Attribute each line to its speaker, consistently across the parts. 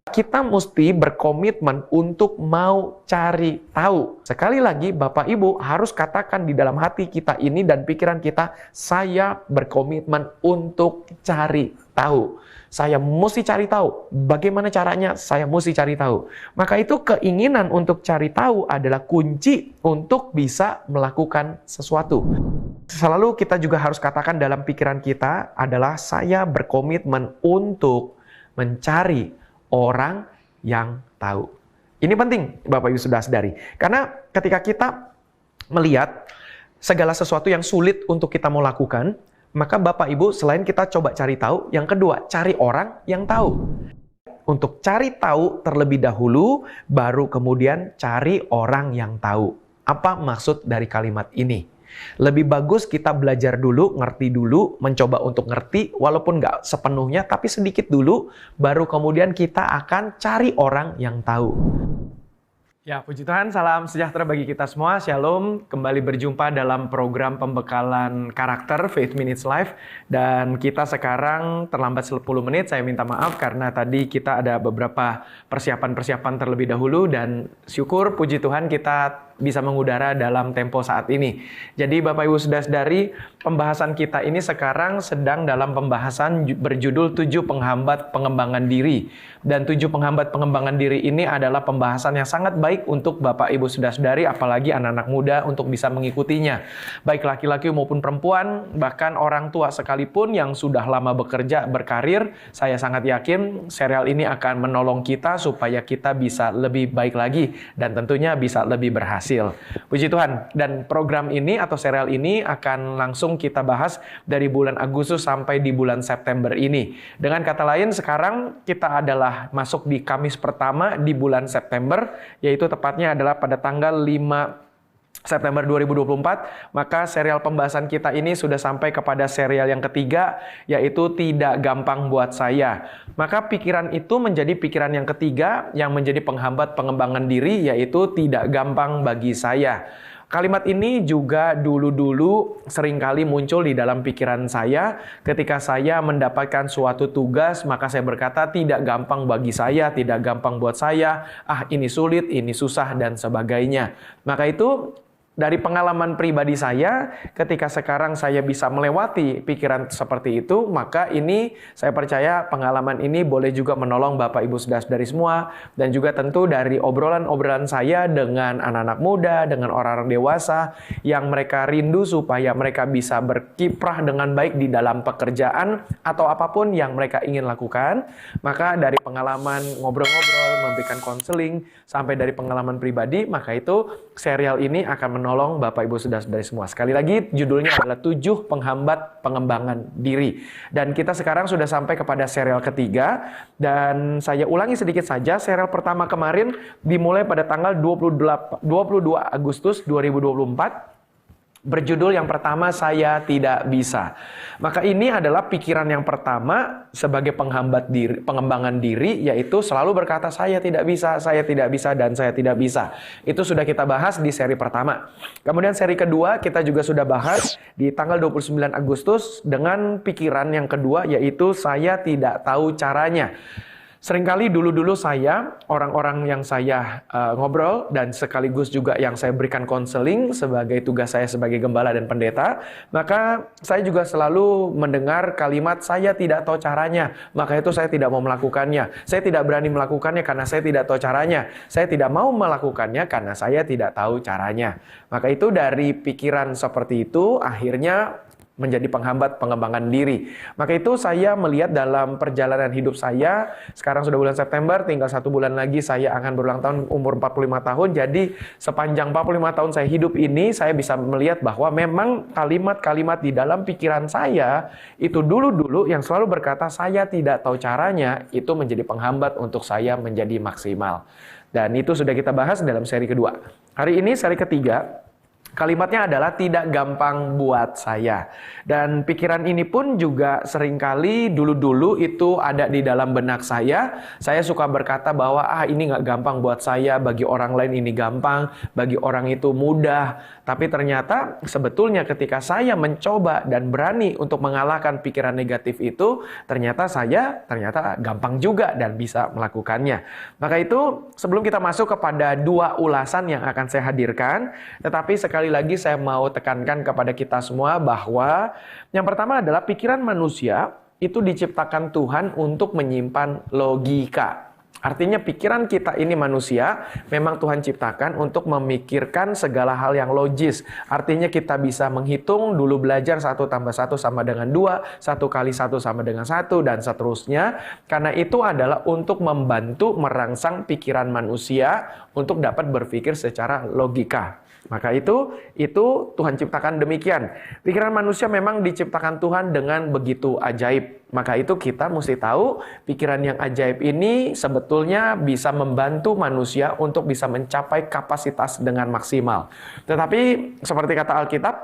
Speaker 1: Kita mesti berkomitmen untuk mau cari tahu. Sekali lagi, Bapak Ibu harus katakan di dalam hati kita ini dan pikiran kita, saya berkomitmen untuk cari tahu. Saya mesti cari tahu. Bagaimana caranya? Saya mesti cari tahu. Maka itu keinginan untuk cari tahu adalah kunci untuk bisa melakukan sesuatu. Selalu kita juga harus katakan dalam pikiran kita adalah saya berkomitmen untuk mencari orang yang tahu. Ini penting, Bapak Ibu sudah sadari. Karena ketika kita melihat segala sesuatu yang sulit untuk kita mau lakukan, maka Bapak Ibu selain kita coba cari tahu, yang kedua, cari orang yang tahu. Untuk cari tahu terlebih dahulu, baru kemudian cari orang yang tahu. Apa maksud dari kalimat ini? Lebih bagus kita belajar dulu, ngerti dulu, mencoba untuk ngerti, walaupun nggak sepenuhnya, tapi sedikit dulu, baru kemudian kita akan cari orang yang tahu. Ya, puji Tuhan, salam sejahtera bagi kita semua. Shalom, kembali berjumpa dalam program pembekalan karakter Faith Minutes Live. Dan kita sekarang terlambat 10 menit, saya minta maaf karena tadi kita ada beberapa persiapan-persiapan terlebih dahulu. Dan syukur, puji Tuhan, kita bisa mengudara dalam tempo saat ini. Jadi Bapak Ibu sudah sadari, pembahasan kita ini sekarang sedang dalam pembahasan berjudul 7 penghambat pengembangan diri. Dan 7 penghambat pengembangan diri ini adalah pembahasan yang sangat baik untuk Bapak Ibu sudah sadari, apalagi anak-anak muda untuk bisa mengikutinya. Baik laki-laki maupun perempuan, bahkan orang tua sekalipun yang sudah lama bekerja, berkarir, saya sangat yakin serial ini akan menolong kita supaya kita bisa lebih baik lagi dan tentunya bisa lebih berhasil. Puji Tuhan. Dan program ini atau serial ini akan langsung kita bahas dari bulan Agustus sampai di bulan September ini. Dengan kata lain, sekarang kita adalah masuk di Kamis pertama di bulan September, yaitu tepatnya adalah pada tanggal 5 September 2024, maka serial pembahasan kita ini sudah sampai kepada serial yang ketiga, yaitu tidak gampang buat saya. Maka pikiran itu menjadi pikiran yang ketiga yang menjadi penghambat pengembangan diri, yaitu tidak gampang bagi saya. Kalimat ini juga dulu-dulu seringkali muncul di dalam pikiran saya ketika saya mendapatkan suatu tugas, maka saya berkata tidak gampang bagi saya, tidak gampang buat saya, ini sulit, ini susah dan sebagainya. Maka itu dari pengalaman pribadi saya, ketika sekarang saya bisa melewati pikiran seperti itu, maka ini saya percaya pengalaman ini boleh juga menolong Bapak Ibu saudara-saudari semua, dan juga tentu dari obrolan-obrolan saya dengan anak-anak muda, dengan orang-orang dewasa, yang mereka rindu supaya mereka bisa berkiprah dengan baik di dalam pekerjaan atau apapun yang mereka ingin lakukan. Maka dari pengalaman ngobrol-ngobrol, memberikan konseling, sampai dari pengalaman pribadi, maka itu serial ini akan menolong Bapak Ibu saudara-saudari semua. Sekali lagi judulnya adalah 7 penghambat pengembangan diri. Dan kita sekarang sudah sampai kepada serial ketiga. Dan saya ulangi sedikit saja, serial pertama kemarin dimulai pada tanggal 22 Agustus 2024. Berjudul yang pertama, saya tidak bisa. Maka ini adalah pikiran yang pertama sebagai penghambat diri, pengembangan diri, yaitu selalu berkata saya tidak bisa, dan saya tidak bisa. Itu sudah kita bahas di seri pertama. Kemudian seri kedua kita juga sudah bahas di tanggal 29 Agustus dengan pikiran yang kedua, yaitu saya tidak tahu caranya. Seringkali dulu-dulu saya, orang-orang yang saya ngobrol dan sekaligus juga yang saya berikan konseling sebagai tugas saya sebagai gembala dan pendeta, maka saya juga selalu mendengar kalimat saya tidak tahu caranya, maka itu saya tidak mau melakukannya. Saya tidak berani melakukannya karena saya tidak tahu caranya. Saya tidak mau melakukannya karena saya tidak tahu caranya. Maka itu dari pikiran seperti itu akhirnya menjadi penghambat pengembangan diri. Maka itu saya melihat dalam perjalanan hidup saya, sekarang sudah bulan September, tinggal 1 bulan lagi saya akan berulang tahun umur 45 tahun. Jadi sepanjang 45 tahun saya hidup ini, saya bisa melihat bahwa memang kalimat-kalimat di dalam pikiran saya, itu dulu-dulu yang selalu berkata saya tidak tahu caranya, itu menjadi penghambat untuk saya menjadi maksimal. Dan itu sudah kita bahas dalam seri kedua. Hari ini seri ketiga. Kalimatnya adalah tidak gampang buat saya. Dan pikiran ini pun juga seringkali dulu-dulu itu ada di dalam benak saya. Saya suka berkata bahwa ini nggak gampang buat saya, bagi orang lain ini gampang, bagi orang itu mudah. Tapi ternyata sebetulnya ketika saya mencoba dan berani untuk mengalahkan pikiran negatif itu, ternyata gampang juga dan bisa melakukannya. Maka itu sebelum kita masuk kepada dua ulasan yang akan saya hadirkan, tetapi sekali lagi saya mau tekankan kepada kita semua bahwa yang pertama adalah pikiran manusia itu diciptakan Tuhan untuk menyimpan logika. Artinya pikiran kita ini manusia memang Tuhan ciptakan untuk memikirkan segala hal yang logis. Artinya kita bisa menghitung, dulu belajar 1 tambah 1 sama dengan 2, 1 kali 1 sama dengan 1, dan seterusnya. Karena itu adalah untuk membantu merangsang pikiran manusia untuk dapat berpikir secara logika. Maka itu Tuhan ciptakan demikian. Pikiran manusia memang diciptakan Tuhan dengan begitu ajaib. Maka itu kita mesti tahu pikiran yang ajaib ini sebetulnya bisa membantu manusia untuk bisa mencapai kapasitas dengan maksimal. Tetapi seperti kata Alkitab,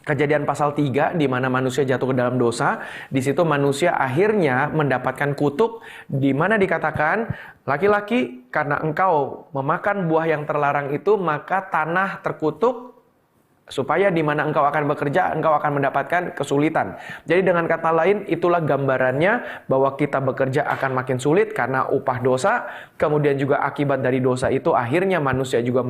Speaker 1: Kejadian pasal 3 di mana manusia jatuh ke dalam dosa, di situ manusia akhirnya mendapatkan kutuk di mana dikatakan, laki-laki karena engkau memakan buah yang terlarang itu maka tanah terkutuk, supaya di mana engkau akan bekerja, engkau akan mendapatkan kesulitan. Jadi dengan kata lain, itulah gambarannya bahwa kita bekerja akan makin sulit karena upah dosa. Kemudian juga akibat dari dosa itu akhirnya manusia juga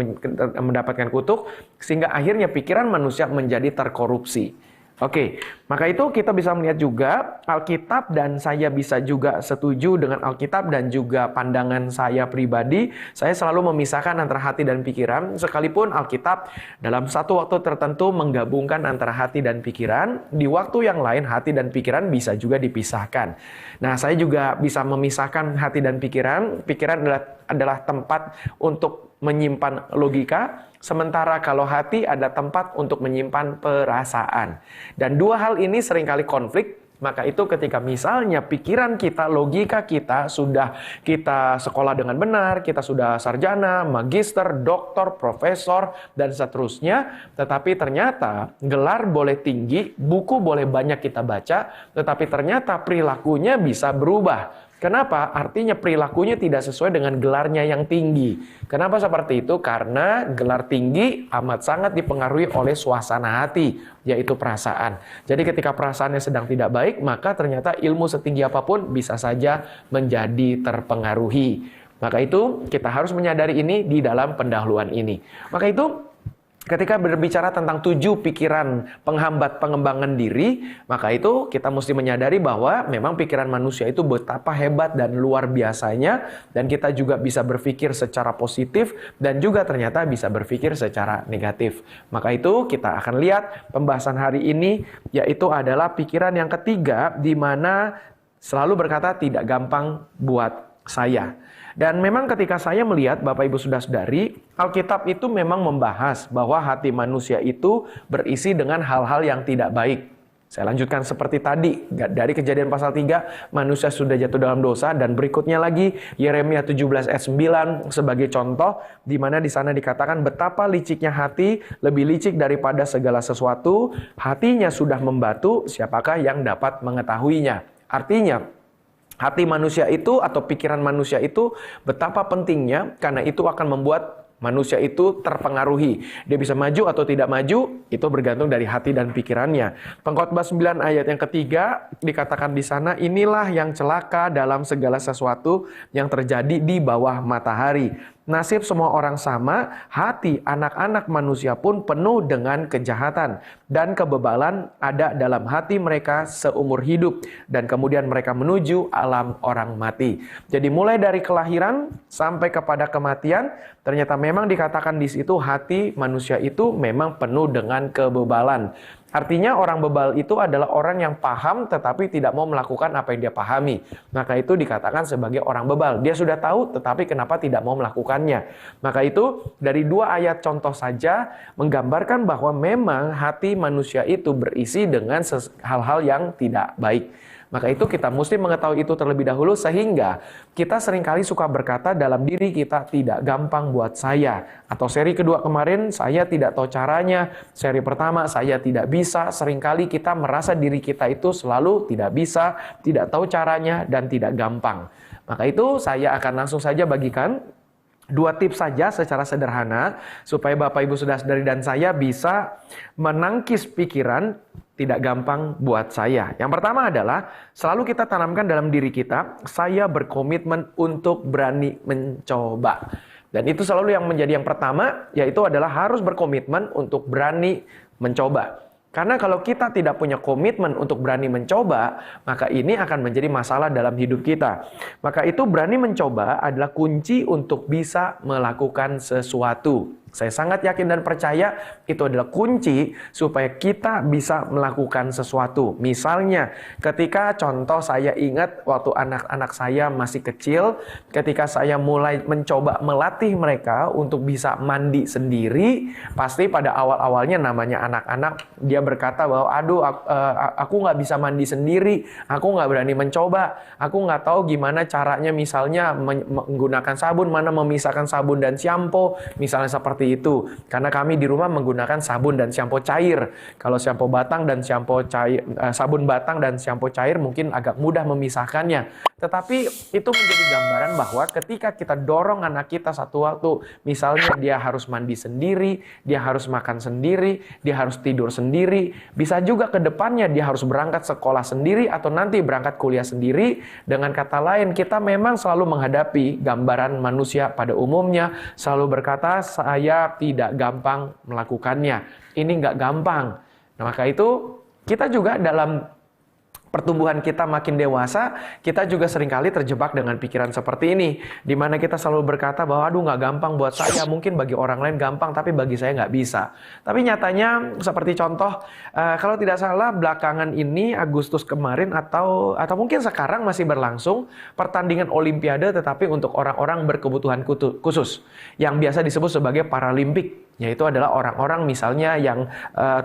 Speaker 1: mendapatkan kutuk, sehingga akhirnya pikiran manusia menjadi terkorupsi. Oke, maka itu kita bisa melihat juga Alkitab, dan saya bisa juga setuju dengan Alkitab dan juga pandangan saya pribadi. Saya selalu memisahkan antara hati dan pikiran, sekalipun Alkitab dalam satu waktu tertentu menggabungkan antara hati dan pikiran. Di waktu yang lain hati dan pikiran bisa juga dipisahkan. Nah, saya juga bisa memisahkan hati dan pikiran. Pikiran adalah tempat untuk menyimpan logika, sementara kalau hati ada tempat untuk menyimpan perasaan. Dan dua hal ini seringkali konflik. Maka itu ketika misalnya pikiran kita, logika kita sudah kita sekolah dengan benar, kita sudah sarjana, magister, doktor, profesor, dan seterusnya, tetapi ternyata gelar boleh tinggi, buku boleh banyak kita baca, tetapi ternyata perilakunya bisa berubah. Kenapa? Artinya perilakunya tidak sesuai dengan gelarnya yang tinggi. Kenapa seperti itu? Karena gelar tinggi amat sangat dipengaruhi oleh suasana hati, yaitu perasaan. Jadi ketika perasaannya sedang tidak baik, maka ternyata ilmu setinggi apapun bisa saja menjadi terpengaruhi. Maka itu kita harus menyadari ini di dalam pendahuluan ini. Maka itu ketika berbicara tentang 7 pikiran penghambat pengembangan diri, maka itu kita mesti menyadari bahwa memang pikiran manusia itu betapa hebat dan luar biasanya, dan kita juga bisa berpikir secara positif dan juga ternyata bisa berpikir secara negatif. Maka itu kita akan lihat pembahasan hari ini, yaitu adalah pikiran yang ketiga, di mana selalu berkata tidak gampang buat saya. Dan memang ketika saya melihat Bapak Ibu Saudara-saudari, Alkitab itu memang membahas bahwa hati manusia itu berisi dengan hal-hal yang tidak baik. Saya lanjutkan seperti tadi, dari Kejadian pasal 3, manusia sudah jatuh dalam dosa, dan berikutnya lagi Yeremia 17 ayat 9 sebagai contoh, di mana di sana dikatakan betapa liciknya hati, lebih licik daripada segala sesuatu, hatinya sudah membatu, siapakah yang dapat mengetahuinya. Artinya, hati manusia itu atau pikiran manusia itu betapa pentingnya, karena itu akan membuat manusia itu terpengaruhi. Dia bisa maju atau tidak maju, itu bergantung dari hati dan pikirannya. Pengkhotbah 9 ayat yang ketiga dikatakan di sana, inilah yang celaka dalam segala sesuatu yang terjadi di bawah matahari. Nasib semua orang sama, hati anak-anak manusia pun penuh dengan kejahatan, dan kebebalan ada dalam hati mereka seumur hidup, dan kemudian mereka menuju alam orang mati. Jadi mulai dari kelahiran sampai kepada kematian, ternyata memang dikatakan di situ hati manusia itu memang penuh dengan kebebalan. Artinya orang bebal itu adalah orang yang paham tetapi tidak mau melakukan apa yang dia pahami. Maka itu dikatakan sebagai orang bebal. Dia sudah tahu tetapi kenapa tidak mau melakukannya. Maka itu dari 2 ayat contoh saja menggambarkan bahwa memang hati manusia itu berisi dengan hal-hal yang tidak baik. Maka itu kita mesti mengetahui itu terlebih dahulu, sehingga kita seringkali suka berkata dalam diri kita, tidak gampang buat saya. Atau seri kedua kemarin, saya tidak tahu caranya. Seri pertama, saya tidak bisa. Seringkali kita merasa diri kita itu selalu tidak bisa, tidak tahu caranya, dan tidak gampang. Maka itu saya akan langsung saja bagikan 2 tips saja secara sederhana supaya Bapak Ibu Saudara-saudari dan saya bisa menangkis pikiran tidak gampang buat saya. Yang pertama adalah selalu kita tanamkan dalam diri kita, saya berkomitmen untuk berani mencoba. Dan itu selalu yang menjadi yang pertama, yaitu adalah harus berkomitmen untuk berani mencoba. Karena kalau kita tidak punya komitmen untuk berani mencoba, maka ini akan menjadi masalah dalam hidup kita. Maka itu berani mencoba adalah kunci untuk bisa melakukan sesuatu. Saya sangat yakin dan percaya itu adalah kunci supaya kita bisa melakukan sesuatu. Misalnya, ketika contoh saya ingat waktu anak-anak saya masih kecil, ketika saya mulai mencoba melatih mereka untuk bisa mandi sendiri, pasti pada awal-awalnya namanya anak-anak, dia berkata bahwa, aduh aku nggak bisa mandi sendiri, aku nggak berani mencoba, aku nggak tahu gimana caranya misalnya menggunakan sabun, mana memisahkan sabun dan shampoo, misalnya seperti itu. Karena kami di rumah menggunakan sabun dan shampoo cair. Kalau shampoo batang dan shampoo cair, sabun batang dan shampoo cair mungkin agak mudah memisahkannya. Tetapi itu menjadi gambaran bahwa ketika kita dorong anak kita satu waktu, misalnya dia harus mandi sendiri, dia harus makan sendiri, dia harus tidur sendiri, bisa juga ke depannya dia harus berangkat sekolah sendiri atau nanti berangkat kuliah sendiri. Dengan kata lain, kita memang selalu menghadapi gambaran manusia pada umumnya, selalu berkata, saya tidak gampang melakukannya. Ini nggak gampang. Nah, maka itu kita juga dalam pertumbuhan kita makin dewasa, kita juga seringkali terjebak dengan pikiran seperti ini, di mana kita selalu berkata bahwa aduh nggak gampang buat saya, mungkin bagi orang lain gampang, tapi bagi saya nggak bisa. Tapi nyatanya seperti contoh, kalau tidak salah belakangan ini Agustus kemarin atau mungkin sekarang masih berlangsung pertandingan Olimpiade, tetapi untuk orang-orang berkebutuhan khusus, yang biasa disebut sebagai Paralimpik. Yaitu adalah orang-orang misalnya yang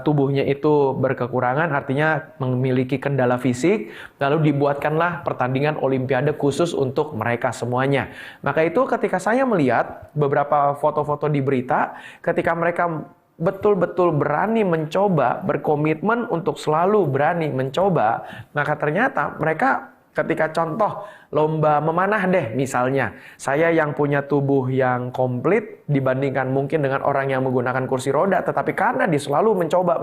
Speaker 1: tubuhnya itu berkekurangan, artinya memiliki kendala fisik, lalu dibuatkanlah pertandingan Olimpiade khusus untuk mereka semuanya. Maka itu ketika saya melihat beberapa foto-foto di berita, ketika mereka betul-betul berani mencoba, berkomitmen untuk selalu berani mencoba, maka ternyata mereka ketika contoh lomba memanah deh misalnya, saya yang punya tubuh yang komplit dibandingkan mungkin dengan orang yang menggunakan kursi roda, tetapi karena dia selalu mencoba,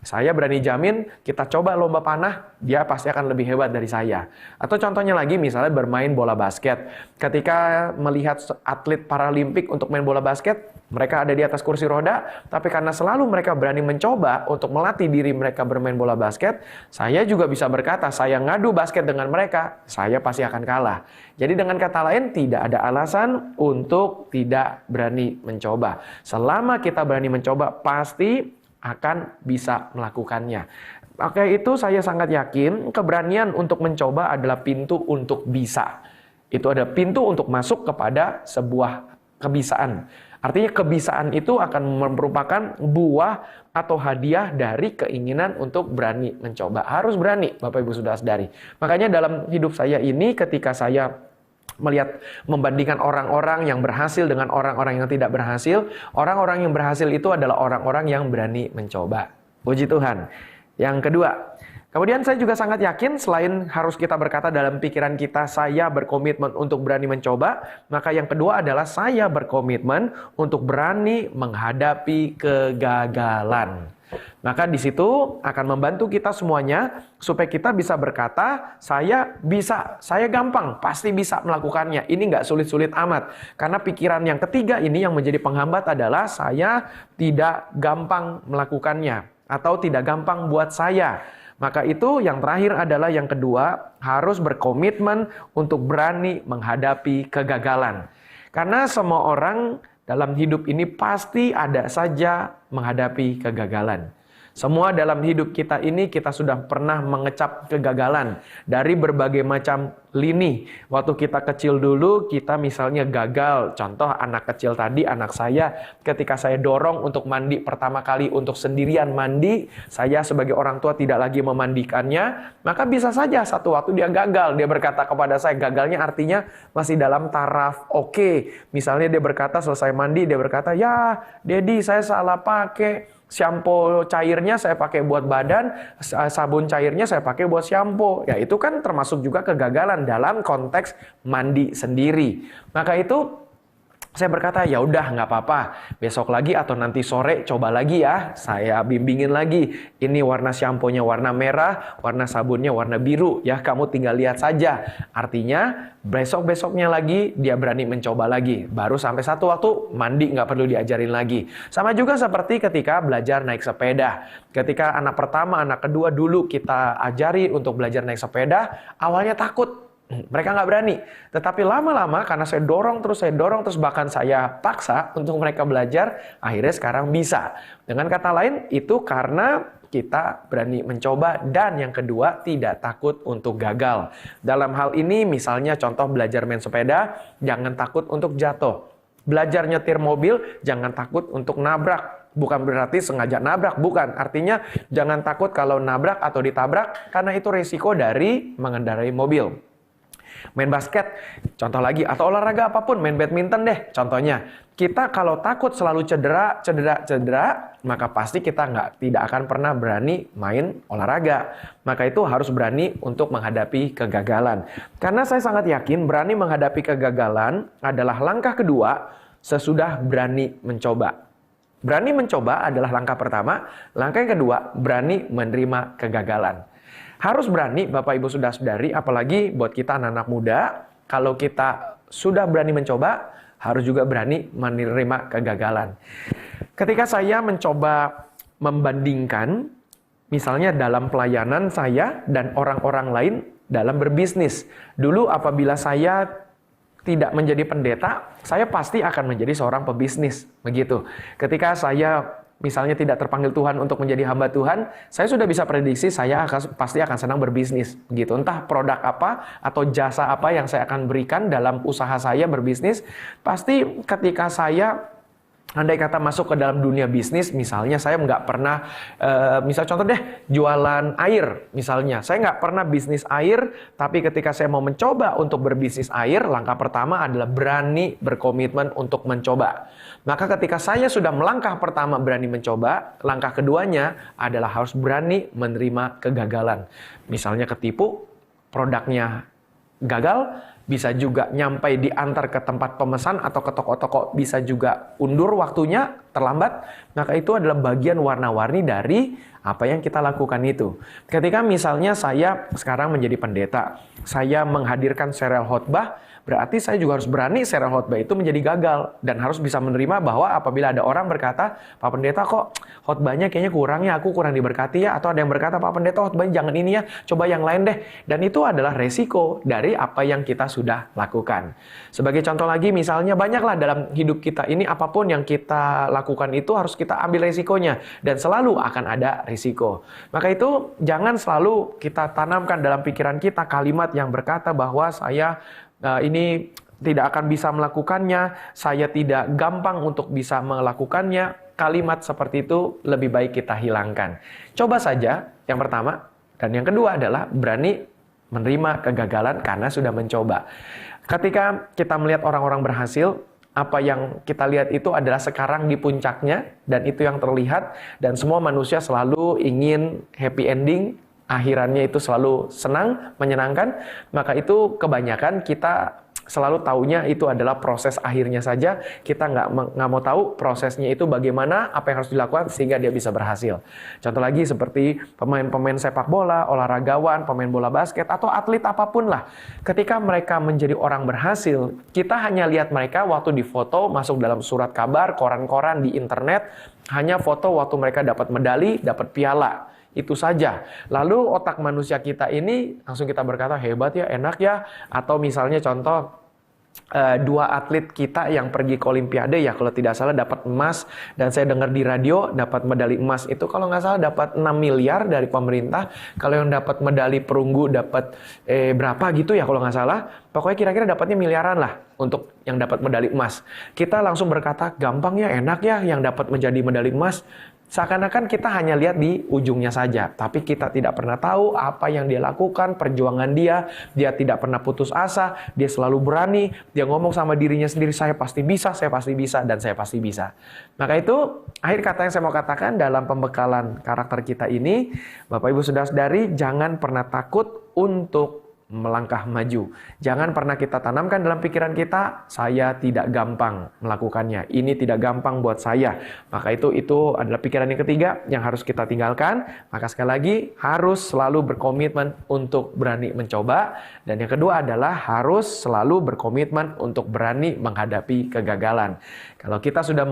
Speaker 1: saya berani jamin kita coba lomba panah, dia pasti akan lebih hebat dari saya. Atau contohnya lagi misalnya bermain bola basket, ketika melihat atlet Paralimpik untuk main bola basket, mereka ada di atas kursi roda, tapi karena selalu mereka berani mencoba untuk melatih diri mereka bermain bola basket, saya juga bisa berkata, saya ngadu basket dengan mereka, saya pasti akan kalah. Jadi dengan kata lain, tidak ada alasan untuk tidak berani mencoba. Selama kita berani mencoba, pasti akan bisa melakukannya. Oke, itu saya sangat yakin keberanian untuk mencoba adalah pintu untuk bisa. Itu ada pintu untuk masuk kepada sebuah kebisaan. Artinya kebisaan itu akan merupakan buah atau hadiah dari keinginan untuk berani mencoba. Harus berani, Bapak Ibu Saudara-saudari. Makanya dalam hidup saya ini ketika saya melihat membandingkan orang-orang yang berhasil dengan orang-orang yang tidak berhasil, orang-orang yang berhasil itu adalah orang-orang yang berani mencoba. Puji Tuhan. Yang kedua, kemudian saya juga sangat yakin selain harus kita berkata dalam pikiran kita, saya berkomitmen untuk berani mencoba, maka yang kedua adalah saya berkomitmen untuk berani menghadapi kegagalan. Maka di situ akan membantu kita semuanya supaya kita bisa berkata, saya bisa, saya gampang, pasti bisa melakukannya. Ini nggak sulit-sulit amat. Karena pikiran yang ketiga ini yang menjadi penghambat adalah saya tidak gampang melakukannya atau tidak gampang buat saya. Maka itu yang terakhir adalah yang kedua, harus berkomitmen untuk berani menghadapi kegagalan. Karena semua orang dalam hidup ini pasti ada saja menghadapi kegagalan. Semua dalam hidup kita ini kita sudah pernah mengecap kegagalan dari berbagai macam lini. Waktu kita kecil dulu, kita misalnya gagal. Contoh anak kecil tadi, anak saya, ketika saya dorong untuk mandi pertama kali untuk sendirian mandi, saya sebagai orang tua tidak lagi memandikannya, maka bisa saja satu waktu dia gagal. Dia berkata kepada saya, gagalnya artinya masih dalam taraf oke. Misalnya dia berkata selesai mandi, dia berkata, ya Dedi saya salah pakai. Shampoo cairnya saya pakai buat badan, sabun cairnya saya pakai buat shampoo. Ya itu kan termasuk juga kegagalan dalam konteks mandi sendiri. Maka itu saya berkata, ya udah nggak apa-apa. Besok lagi atau nanti sore coba lagi ya. Saya bimbingin lagi. Ini warna shampoo-nya warna merah, warna sabunnya warna biru. Ya kamu tinggal lihat saja. Artinya besok-besoknya lagi dia berani mencoba lagi. Baru sampai satu waktu mandi nggak perlu diajarin lagi. Sama juga seperti ketika belajar naik sepeda. Ketika anak pertama, anak kedua dulu kita ajari untuk belajar naik sepeda, awalnya takut. Mereka nggak berani. Tetapi lama-lama karena saya dorong terus, bahkan saya paksa untuk mereka belajar, akhirnya sekarang bisa. Dengan kata lain, itu karena kita berani mencoba dan yang kedua tidak takut untuk gagal. Dalam hal ini misalnya contoh belajar main sepeda, jangan takut untuk jatuh. Belajar nyetir mobil, jangan takut untuk nabrak. Bukan berarti sengaja nabrak, bukan. Artinya jangan takut kalau nabrak atau ditabrak karena itu resiko dari mengendarai mobil. Main basket, contoh lagi, atau olahraga apapun, main badminton deh, contohnya. Kita kalau takut selalu cedera, maka pasti kita tidak akan pernah berani main olahraga. Maka itu harus berani untuk menghadapi kegagalan. Karena saya sangat yakin berani menghadapi kegagalan adalah langkah kedua sesudah berani mencoba. Berani mencoba adalah langkah pertama, langkah yang kedua berani menerima kegagalan. Harus berani Bapak Ibu Saudara-saudari, apalagi buat kita anak-anak muda, kalau kita sudah berani mencoba, harus juga berani menerima kegagalan. Ketika saya mencoba membandingkan, misalnya dalam pelayanan saya dan orang-orang lain dalam berbisnis. Dulu apabila saya tidak menjadi pendeta, saya pasti akan menjadi seorang pebisnis. Begitu. Ketika saya misalnya tidak terpanggil Tuhan untuk menjadi hamba Tuhan, saya sudah bisa prediksi saya pasti akan senang berbisnis. Begitu. Entah produk apa atau jasa apa yang saya akan berikan dalam usaha saya berbisnis, pasti ketika saya andai kata masuk ke dalam dunia bisnis, misalnya saya nggak pernah, misal contoh deh, jualan air misalnya. Saya nggak pernah bisnis air, tapi ketika saya mau mencoba untuk berbisnis air, langkah pertama adalah berani berkomitmen untuk mencoba. Maka ketika saya sudah melangkah pertama berani mencoba, langkah keduanya adalah harus berani menerima kegagalan. Misalnya ketipu, produknya gagal, bisa juga nyampai diantar ke tempat pemesan atau ke toko-toko, bisa juga undur waktunya, terlambat, maka itu adalah bagian warna-warni dari apa yang kita lakukan itu. Ketika misalnya saya sekarang menjadi pendeta, saya menghadirkan serial khotbah, berarti saya juga harus berani serial khotbah itu menjadi gagal dan harus bisa menerima bahwa apabila ada orang berkata, Pak Pendeta kok khotbahnya kayaknya kurang ya, aku kurang diberkati ya, atau ada yang berkata Pak Pendeta khotbahnya jangan ini ya, coba yang lain deh. Dan itu adalah resiko dari apa yang kita sudah lakukan. Sebagai contoh lagi, misalnya banyaklah dalam hidup kita ini apapun yang kita lakukan itu harus kita ambil resikonya dan selalu akan ada risiko. Maka itu jangan selalu kita tanamkan dalam pikiran kita kalimat yang berkata bahwa saya ini tidak akan bisa melakukannya, saya tidak gampang untuk bisa melakukannya. Kalimat seperti itu lebih baik kita hilangkan. Coba saja yang pertama, dan yang kedua adalah berani menerima kegagalan karena sudah mencoba. Ketika kita melihat orang-orang berhasil, apa yang kita lihat itu adalah sekarang di puncaknya, dan itu yang terlihat, dan semua manusia selalu ingin happy ending, akhirannya itu selalu senang, menyenangkan, maka itu kebanyakan kita selalu taunya itu adalah proses akhirnya saja, kita nggak mau tahu prosesnya itu bagaimana, apa yang harus dilakukan sehingga dia bisa berhasil. Contoh lagi seperti pemain-pemain sepak bola, olahragawan, pemain bola basket, atau atlet apapun lah. Ketika mereka menjadi orang berhasil, kita hanya lihat mereka waktu difoto, masuk dalam surat kabar, koran-koran di internet, hanya foto waktu mereka dapat medali, dapat piala. Itu saja. Lalu otak manusia kita ini langsung kita berkata hebat ya, enak ya. Atau misalnya contoh dua atlet kita yang pergi ke Olimpiade ya kalau tidak salah dapat emas, dan saya dengar di radio dapat medali emas itu kalau nggak salah dapat 6 miliar dari pemerintah. Kalau yang dapat medali perunggu dapat berapa gitu ya kalau nggak salah. Pokoknya kira-kira dapatnya miliaran lah untuk yang dapat medali emas. Kita langsung berkata gampang ya, enak ya yang dapat menjadi medali emas. Seakan-akan kita hanya lihat di ujungnya saja, tapi kita tidak pernah tahu apa yang dia lakukan, perjuangan dia tidak pernah putus asa, dia selalu berani, dia ngomong sama dirinya sendiri, saya pasti bisa, dan saya pasti bisa. Maka itu, akhir kata yang saya mau katakan dalam pembekalan karakter kita ini, Bapak Ibu Saudara-saudari, jangan pernah takut untuk melangkah maju. Jangan pernah kita tanamkan dalam pikiran kita, saya tidak gampang melakukannya. Ini tidak gampang buat saya. Maka itu adalah pikiran yang ketiga yang harus kita tinggalkan. Maka sekali lagi harus selalu berkomitmen untuk berani mencoba. Dan yang kedua adalah harus selalu berkomitmen untuk berani menghadapi kegagalan. Kalau kita sudah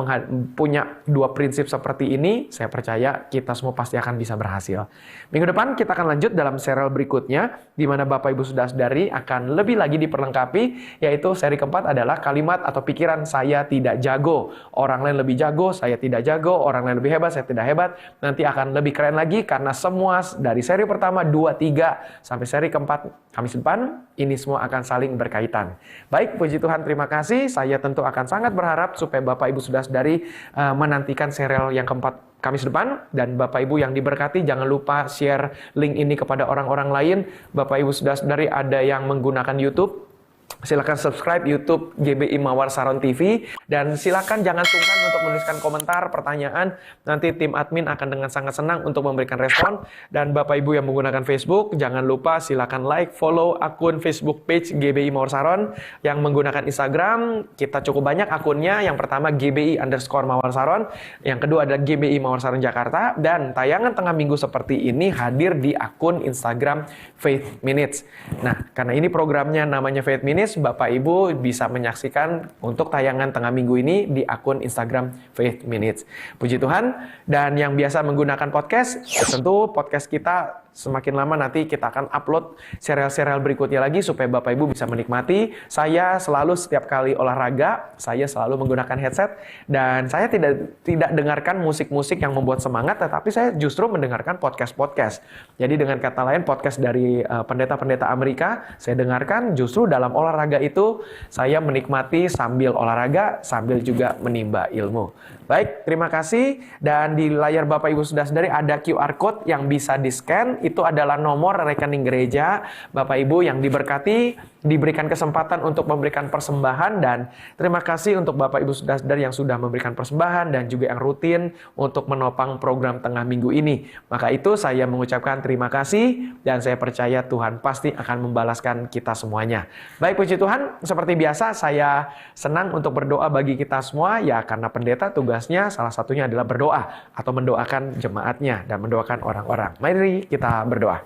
Speaker 1: punya dua prinsip seperti ini, saya percaya kita semua pasti akan bisa berhasil. Minggu depan kita akan lanjut dalam serial berikutnya, di mana Bapak Ibu Saudara-saudari akan lebih lagi diperlengkapi, yaitu seri keempat adalah kalimat atau pikiran saya tidak jago. Orang lain lebih jago, saya tidak jago. Orang lain lebih hebat, saya tidak hebat. Nanti akan lebih keren lagi karena semua dari seri pertama, 2, 3, sampai seri keempat Kamis depan, ini semua akan saling berkaitan. Baik, puji Tuhan, terima kasih. Saya tentu akan sangat berharap supaya Bapak Ibu Saudara-saudari menantikan serial yang keempat Kamis depan. Dan Bapak Ibu yang diberkati, jangan lupa share link ini kepada orang-orang lain. Bapak Ibu Saudara-saudari ada yang menggunakan YouTube, silakan subscribe YouTube GBI Mawar Saron TV, dan silakan jangan sungkan untuk menuliskan komentar, pertanyaan. Nanti tim admin akan dengan sangat senang untuk memberikan respon. Dan Bapak Ibu yang menggunakan Facebook, jangan lupa silakan like, follow akun Facebook page GBI Mawar Saron. Yang menggunakan Instagram, kita cukup banyak akunnya. Yang pertama GBI_Mawar Saron, yang kedua adalah GBI Mawar Saron Jakarta, dan tayangan tengah minggu seperti ini hadir di akun Instagram Faith Minutes. Nah, karena ini programnya namanya Faith Minutes, Bapak Ibu bisa menyaksikan untuk tayangan tengah minggu ini di akun Instagram Faith Minutes. Puji Tuhan. Dan yang biasa menggunakan podcast, tentu podcast kita semakin lama nanti kita akan upload serial-serial berikutnya lagi supaya Bapak Ibu bisa menikmati. Saya selalu setiap kali olahraga, saya selalu menggunakan headset, dan saya tidak dengarkan musik-musik yang membuat semangat, tetapi saya justru mendengarkan podcast-podcast. Jadi dengan kata lain, podcast dari pendeta-pendeta Amerika saya dengarkan. Justru dalam olahraga itu saya menikmati sambil olahraga, sambil juga menimba ilmu. Baik, terima kasih. Dan di layar Bapak Ibu Saudara-saudari ada QR Code yang bisa di-scan. Itu adalah nomor rekening gereja. Bapak Ibu yang diberkati, diberikan kesempatan untuk memberikan persembahan. Dan terima kasih untuk Bapak Ibu Saudara-saudari yang sudah memberikan persembahan dan juga yang rutin untuk menopang program tengah minggu ini. Maka itu saya mengucapkan terima kasih, dan saya percaya Tuhan pasti akan membalaskan kita semuanya. Baik, puji Tuhan, seperti biasa saya senang untuk berdoa bagi kita semua, ya karena pendeta tugasnya salah satunya adalah berdoa atau mendoakan jemaatnya dan mendoakan orang-orang. Mari kita berdoa.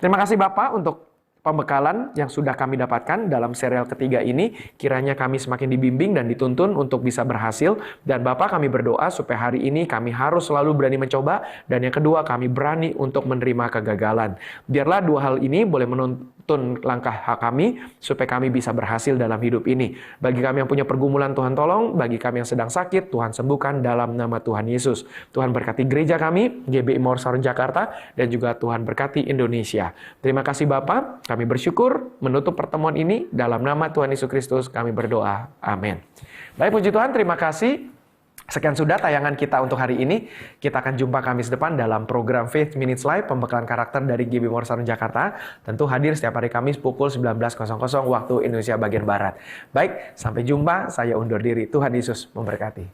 Speaker 1: Terima kasih Bapak untuk pembekalan yang sudah kami dapatkan dalam serial ketiga ini. Kiranya kami semakin dibimbing dan dituntun untuk bisa berhasil. Dan Bapak, kami berdoa supaya hari ini kami harus selalu berani mencoba. Dan yang kedua, kami berani untuk menerima kegagalan. Biarlah dua hal ini boleh menuntun langkah kami supaya kami bisa berhasil dalam hidup ini. Bagi kami yang punya pergumulan, Tuhan tolong. Bagi kami yang sedang sakit, Tuhan sembuhkan dalam nama Tuhan Yesus. Tuhan berkati gereja kami, GBI Mawar Saron Jakarta, dan juga Tuhan berkati Indonesia. Terima kasih Bapak. Kami bersyukur menutup pertemuan ini dalam nama Tuhan Yesus Kristus kami berdoa. Amin. Baik, puji Tuhan, terima kasih. Sekian sudah tayangan kita untuk hari ini. Kita akan jumpa Kamis depan dalam program Faith Minutes Live, pembekalan karakter dari GBI Mawar Saron Jakarta. Tentu hadir setiap hari Kamis pukul 19.00 waktu Indonesia bagian Barat. Baik, sampai jumpa. Saya undur diri. Tuhan Yesus memberkati.